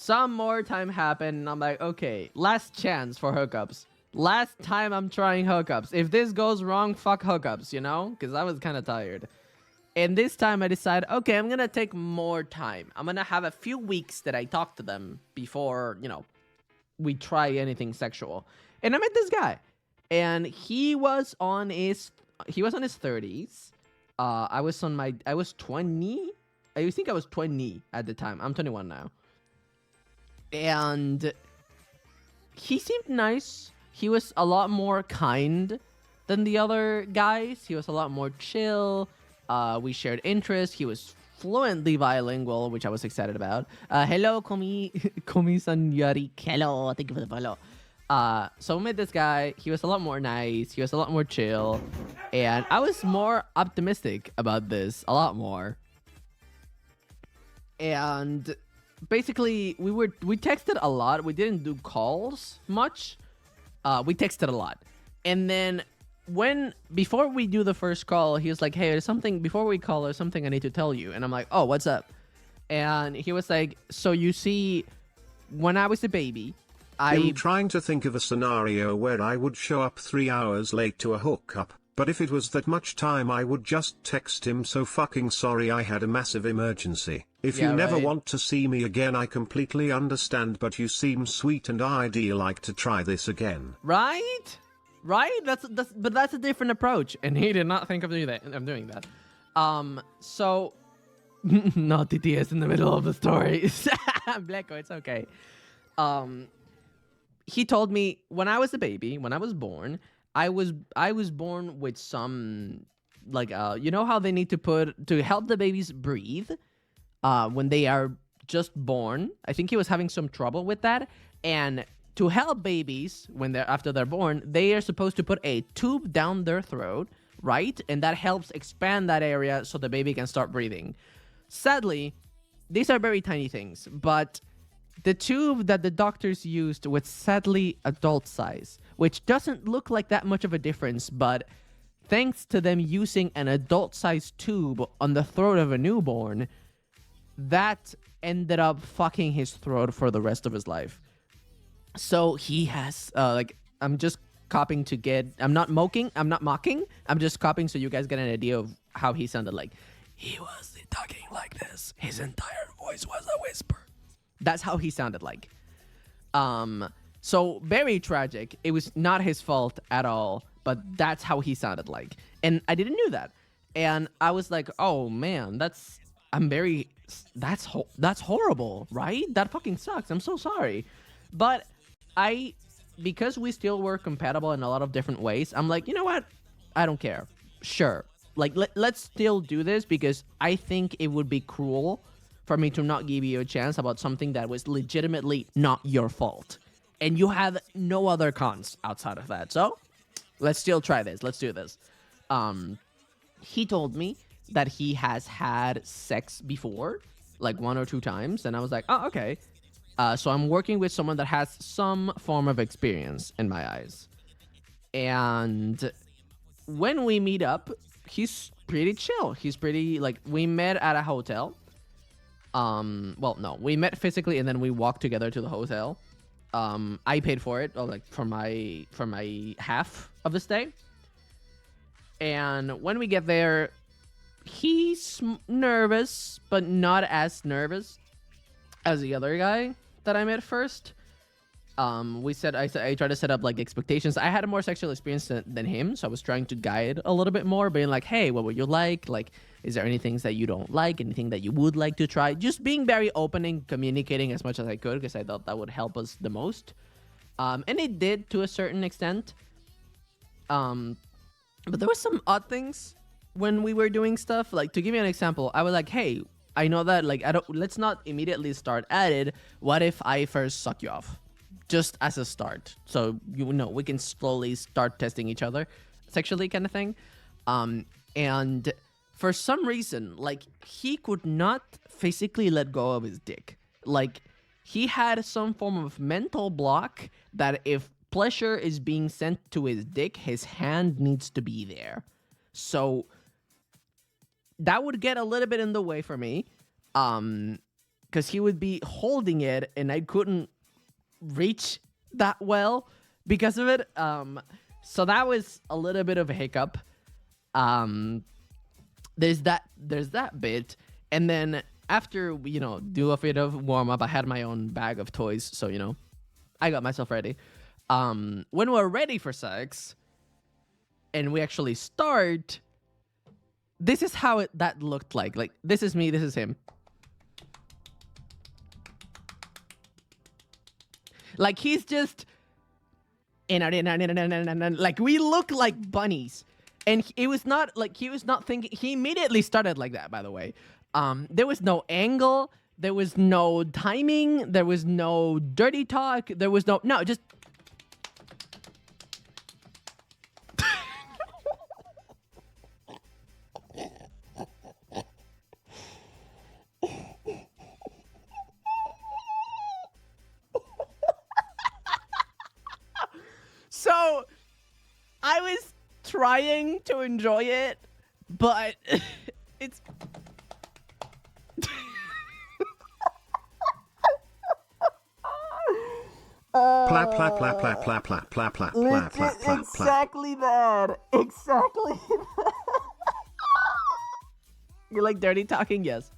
some more time happened, and I'm like, okay, last chance for hookups. Last time I'm trying hookups. If this goes wrong, fuck hookups, you know? Because I was kind of tired. And this time I decided, okay, I'm going to take more time. I'm going to have a few weeks that I talk to them before, we try anything sexual. And I met this guy. And he was on his 30s. I was 20. I think I was 20 at the time. I'm 21 now. And he seemed nice. He was a lot more kind than the other guys. He was a lot more chill. We shared interests. He was fluently bilingual, which I was excited about. Hello, komi señori. Hello, thank you for the follow. So we met this guy. He was a lot more nice. He was a lot more chill. And I was more optimistic about this, a lot more. And basically, we texted a lot. We didn't do calls much. We texted a lot. And then before we do the first call, he was like, hey, there's something I need to tell you. And I'm like, oh, what's up? And he was like, so you see, when I was a baby, I'm trying to think of a scenario where I would show up 3 hours late to a hookup, but if it was that much time I would just text him, so fucking sorry, I had a massive emergency. If you never want to see me again, I completely understand, but you seem sweet and I'd like to try this again. Right? But that's a different approach, and he did not think of doing that. So no TTS in the middle of the story. Bleko, it's okay. He told me when I was a baby, when I was born, I was born with some you know how they need to help the babies breathe when they are just born. I think he was having some trouble with that, and to help babies after they're born, they are supposed to put a tube down their throat, right? And that helps expand that area so the baby can start breathing. Sadly, these are very tiny things, but the tube that the doctors used was sadly adult size, which doesn't look like that much of a difference, but thanks to them using an adult size tube on the throat of a newborn, that ended up fucking his throat for the rest of his life. So he has, I'm just copying I'm not mocking, I'm just copying so you guys get an idea of how he sounded like. He was talking like this. His entire voice was a whisper. That's how he sounded like. So very tragic. It was not his fault at all, but that's how he sounded like. And I didn't know that. And I was like, oh man, that's horrible, right? That fucking sucks. I'm so sorry. But because we still were compatible in a lot of different ways, I'm like, you know what? I don't care. Sure. Like, let's still do this, because I think it would be cruel for me to not give you a chance about something that was legitimately not your fault. And you have no other cons outside of that. So let's still try this. Let's do this. He told me that he has had sex before, like 1 or 2 times. And I was like, oh, okay. So I'm working with someone that has some form of experience in my eyes. And when we meet up, he's pretty chill. He's pretty, we met at a hotel. Well, no, we met physically and then we walked together to the hotel. I paid for it, for my half of the stay. And when we get there, he's nervous, but not as nervous as the other guy that I met first. I tried to set up expectations. I had a more sexual experience than him, so I was trying to guide a little bit more, being like, hey, what would you like? Is there anything that you don't like? Anything that you would like to try? Just being very open and communicating as much as I could, because I thought that would help us the most. And it did to a certain extent. But there were some odd things when we were doing stuff. To give you an example, I was like, hey, I know that let's not immediately start at it. What if I first suck you off? Just as a start. So, we can slowly start testing each other sexually, kind of thing. And for some reason, he could not physically let go of his dick. He had some form of mental block that if pleasure is being sent to his dick, his hand needs to be there. So that would get a little bit in the way for me. because he would be holding it and I couldn't reach that well because of it. So that was a little bit of a hiccup. There's that bit, and then after do a bit of warm up, I had my own bag of toys, so I got myself ready. When we're ready for sex, and we actually start, this is how that looked like. Like, this is me, this is him. Like, he's just like, we look like bunnies. And it was not like he was not thinking. He immediately started like that, by the way. There was no angle. There was no timing. There was no dirty talk. There was no just. So, I was trying to enjoy it, but it's Plap, plap, plap, plap, plap, plap, plap, plap, plap, plap, plap. Exactly that. Exactly that. You like dirty talking? Yes.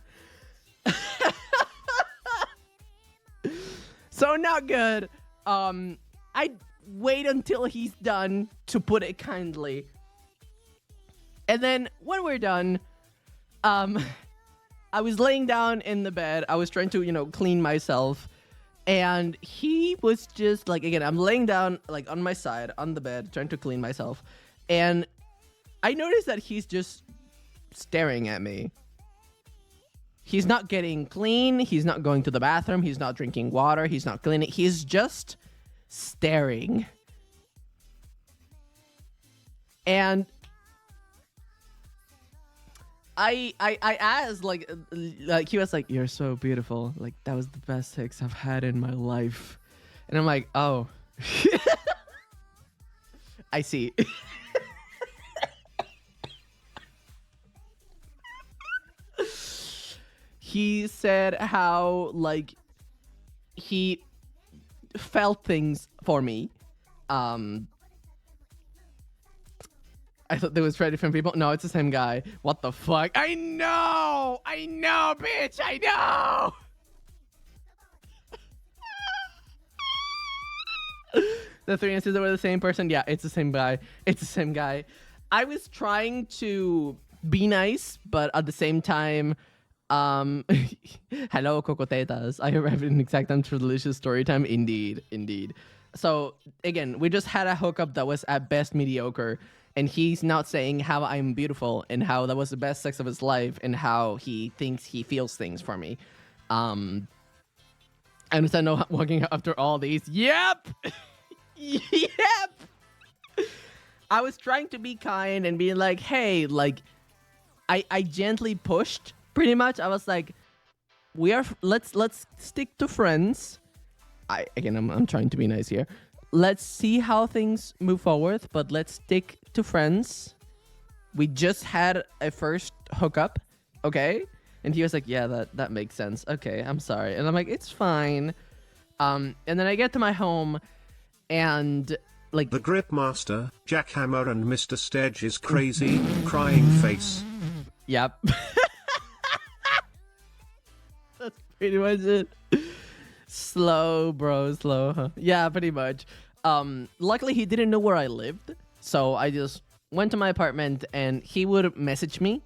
So not good. I wait until he's done, to put it kindly. And then when we're done, I was laying down in the bed. I was trying to, clean myself. And he was just like, again, I'm laying down like on my side on the bed, trying to clean myself. And I noticed that he's just staring at me. He's not getting clean. He's not going to the bathroom. He's not drinking water. He's not cleaning. He's just staring. And I asked, like he was like, "You're so beautiful. Like, that was the best sex I've had in my life." And I'm like, "Oh." I see. He said how, like, he felt things for me. I thought there was three different people. No, it's the same guy. What the fuck? I know, bitch, I know. The three answers were the same person. Yeah, it's the same guy. It's the same guy. I was trying to be nice, but at the same time, hello, cocotetas. I arrived in exact time for delicious story time. Indeed, indeed. So again, we just had a hookup that was at best mediocre. And he's not saying how I'm beautiful and how that was the best sex of his life and how he thinks he feels things for me. And instead of walking after all these, yep! Yep! I was trying to be kind and being like, hey, like, I gently pushed, pretty much. I was like, let's stick to friends. I'm trying to be nice here. Let's see how things move forward, but let's stick to friends. We just had a first hookup, okay? And he was like, yeah, that makes sense. Okay, I'm sorry. And I'm like, it's fine. And then I get to my home, and like... The Grip Master, Jackhammer, and Mr. Steg's crazy, crying face. Yep. That's pretty much it. Slow, bro, slow. Huh? Yeah, pretty much. Luckily, he didn't know where I lived, so I just went to my apartment, and he would message me.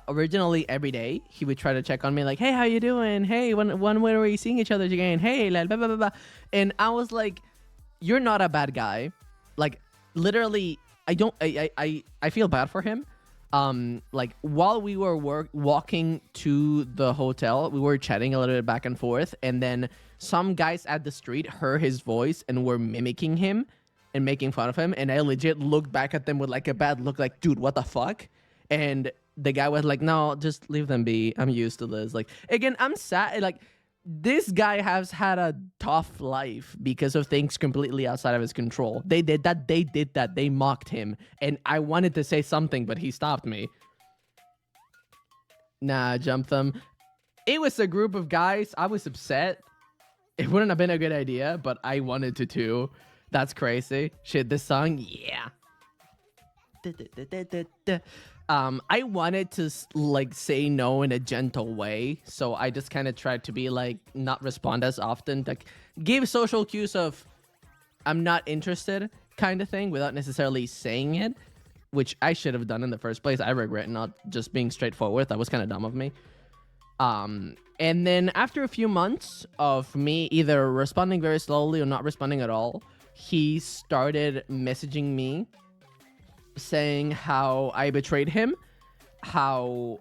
Originally, every day, he would try to check on me, like, "Hey, how you doing? Hey, when are we seeing each other again? Hey, blah, blah, blah, blah." And I was like, "You're not a bad guy." Like, literally, I feel bad for him. Like, while we were walking to the hotel, we were chatting a little bit back and forth, and then some guys at the street heard his voice and were mimicking him and making fun of him, and I legit looked back at them with like a bad look, like, dude, what the fuck? And the guy was like, no, just leave them be. I'm used to this. Like, again, I'm sad. Like, this guy has had a tough life because of things completely outside of his control. They did that. They mocked him. And I wanted to say something, but he stopped me. Nah, jump them. It was a group of guys. I was upset. It wouldn't have been a good idea, but I wanted to too. That's crazy. Shit, this song, yeah. I wanted to like say no in a gentle way, so I just kind of tried to be like not respond as often, like give social cues of I'm not interested kind of thing without necessarily saying it, which I should have done in the first place. I regret not just being straightforward. That was kind of dumb of me. And then after a few months of me either responding very slowly or not responding at all, he started messaging me saying how I betrayed him, how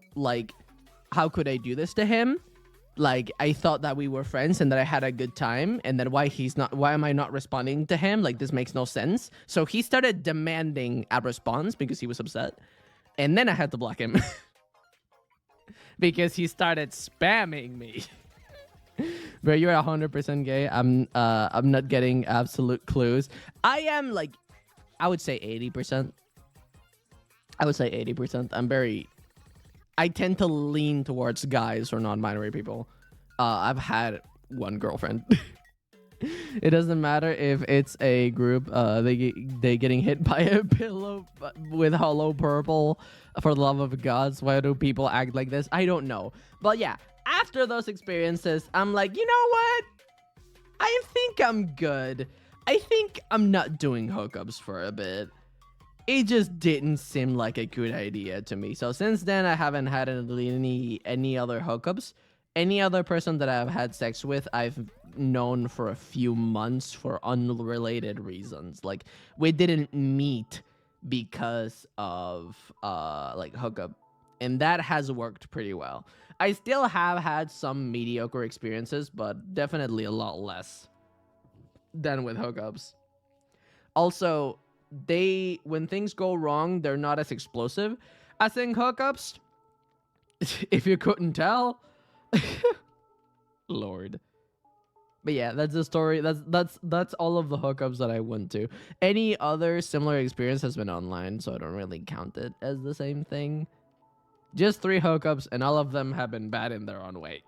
could I do this to him? Like, I thought that we were friends and that I had a good time, and then why am I not responding to him? Like, this makes no sense. So he started demanding a response because he was upset. And then I had to block him. Because he started spamming me. Bro, you're 100% gay. I'm not getting absolute clues. I am like, I would say 80%. I would say 80%. I tend to lean towards guys or non-binary people. I've had one girlfriend. It doesn't matter if it's a group. They getting hit by a pillow with hollow purple. For the love of gods, why do people act like this? I don't know. But yeah, after those experiences, I'm like, you know what? I think I'm good. I think I'm not doing hookups for a bit. It just didn't seem like a good idea to me. So since then, I haven't had any other hookups. Any other person that I've had sex with, I've known for a few months for unrelated reasons. Like, we didn't meet because of like hookup, and that has worked pretty well. I still have had some mediocre experiences, but definitely a lot less than with hookups. Also, when things go wrong, they're not as explosive as in hookups. If you couldn't tell. Lord. But yeah, that's the story. That's all of the hookups that I went to. Any other similar experience has been online, so I don't really count it as the same thing. Just 3 hookups, and all of them have been bad in their own way.